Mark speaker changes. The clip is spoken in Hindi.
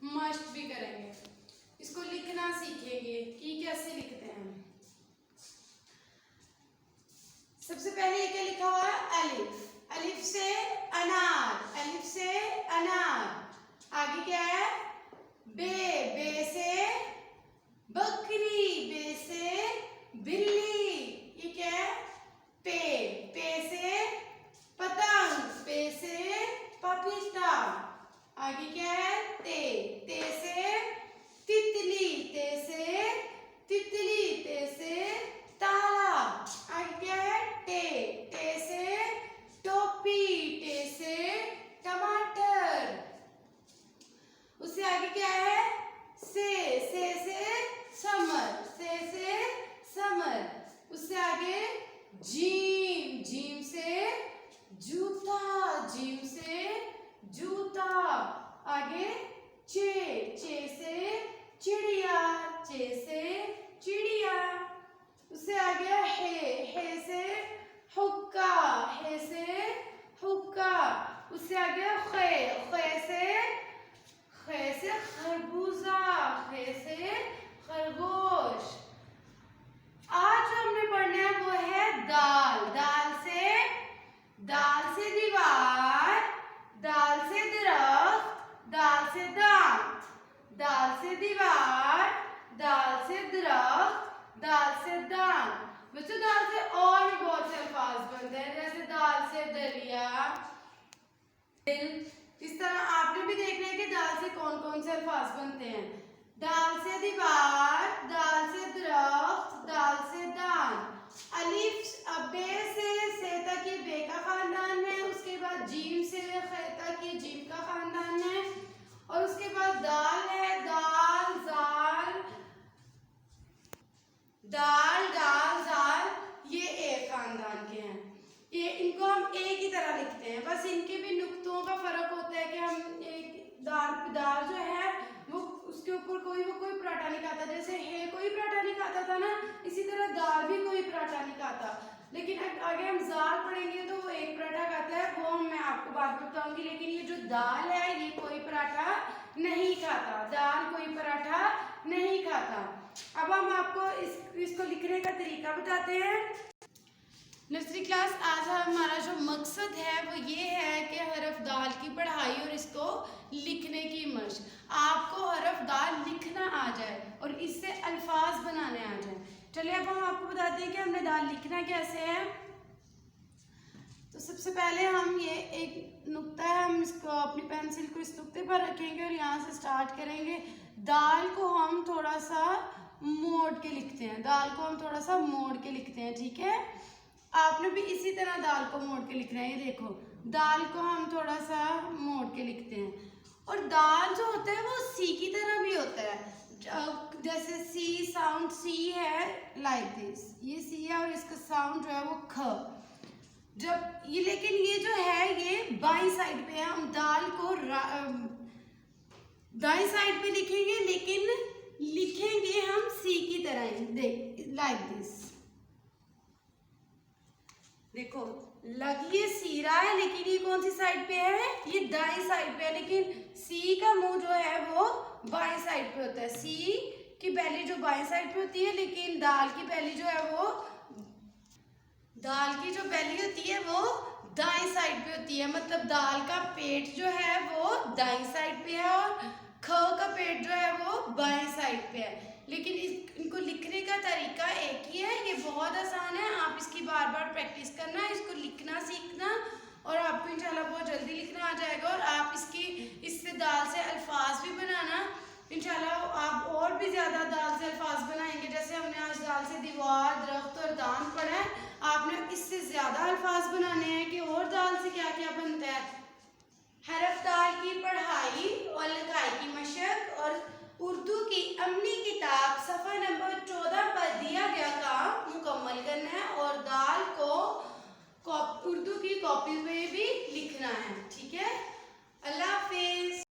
Speaker 1: मस्ट भी करेंगे। इसको लिखना सीखेंगे कि कैसे लिखते हैं। सबसे पहले ये क्या लिखा हुआ है, अलिफ। अलिफ से अनार, अलिफ से अनार। आगे क्या है, बे, बे से बकरी, बे से बिल्ली। ये क्या है, पे, पे से पतंग, पे से पपीता। आगे क्या है, ते, ते से तितली, ते से तितली, ते से ताला। आगे क्या है, टे, टे से टोपी, टे से टमाटर। उससे आगे क्या है, से समर, से समर। उससे आगे जीम, जीम से जूता, जीम से जूता। आगे चे, चे से चिड़िया, चे से चिड़िया। उससे आगे है से हुक्का, है से हुक्का। उससे आगे खे से खरबूजा, खे से खरगोश। आज जो हमने पढ़ना है वो है दाल। दाल से दीवार, दाल से दरख्त, दाल से दांत। दाल से दीवार, दाल से दरख्त, दाल से दांत। बच्चों दाल से और भी बहुत से अल्फाज बनते हैं, जैसे दाल से दलिया, दिल। इस तरह आपने भी देखना है कि दाल से कौन कौन से अल्फाज बनते हैं। दाल से दीवार, दाल से दरख्त, दाल से दांत। अलिफ बे से तक ये बे का खानदान है। उसके बाद जीम से खे तक ये जीम का खानदान है। और उसके बाद दाल है, दाल, जाल, दाल, डाल, जाल, ये एक खानदान के हैं। ये इनको हम एक ही तरह लिखते हैं, बस इनके भी नुक्तों का फर्क होता है कि हम एक दाल जो है वो उसके ऊपर कोई पराठा नहीं खाता, जैसे है कोई पराठा नहीं खाता था ना, इसी तरह दाल भी कोई पराठा नहीं खाता। लेकिन आगे हम जाल पढ़ेंगे तो वो एक पराठा खाता है, वो मैं आपको बाद में बताऊंगी। लेकिन ये जो दाल है ये कोई पराठा नहीं खाता, दाल कोई पराठा नहीं खाता। अब हम आपको इसको लिखने का तरीका बताते हैं। नर्सरी क्लास, आज हमारा जो मकसद है वो ये है कि हरफ दाल की पढ़ाई और इसको लिखने की मशक। आपको हरफ दाल लिखना आ जाए और इससे अल्फाज बनाने आ जाए। चलिए अब हम आपको बताते हैं कि हमने दाल लिखना कैसे है। तो सबसे पहले हम ये एक नुक्ता है, हम इसको अपनी पेंसिल को इस नुक्ते पर रखेंगे और यहाँ से स्टार्ट करेंगे। दाल को हम थोड़ा सा मोड़ के लिखते हैं, दाल को हम थोड़ा सा मोड़ के लिखते हैं, ठीक है। आपने भी इसी तरह दाल को मोड़ के लिखना है। ये देखो, दाल को हम थोड़ा सा मोड़ के लिखते हैं। और दाल जो होता है वो सी की तरह भी होता है, जैसे सी साउंड सी है लाइक दिस, ये सी है और इसका साउंड जो है वो ख। जब ये, लेकिन ये जो है ये बाई साइड पे है, हम दाल को दाई साइड पे लिखेंगे, लेकिन लिखेंगे हम सी की तरह ही, देख लाइक दिस। देखो लग ये सी रहा है, लेकिन ये कौन सी साइड पे है, ये दाई साइड पे है। लेकिन सी का मुंह जो है वो बाएं साइड पे होता है। सी की बैली जो बाएं साइड पे होती है, लेकिन दाल की बैली जो है वो, दाल की जो बैली होती है वो दाएं साइड पे होती है। मतलब दाल का पेट जो है वो दाएं साइड पे है और ख का पेट जो है वो बाएं साइड पे है। लेकिन इनको लिखने का तरीका एक ही है, ये बहुत आसान है। आप इसकी बार बार प्रैक्टिस करना, इसको लिखना सीखना और आपको इंशाल्लाह बहुत जल्दी लिखना आ जाएगा। और आप इससे दाल से अल्फाज भी बनाना इंशाल्लाह। आप और भी ज़्यादा दाल से अल्फाज बनाएंगे, जैसे हमने आज दाल से दीवार, दरख्त और दांत पढ़ा है। आपने इससे ज़्यादा अल्फाज बनाने हैं कि और दाल से क्या क्या बनता है। हरफ दाल की पढ़ाई और लिखाई की मशक और उर्दू की अमली किताब सफ़ा नंबर 14 पर दिया गया काम मुकम्मल करना है और दाल को उर्दू की कॉपी में भी लिखना है, ठीक है।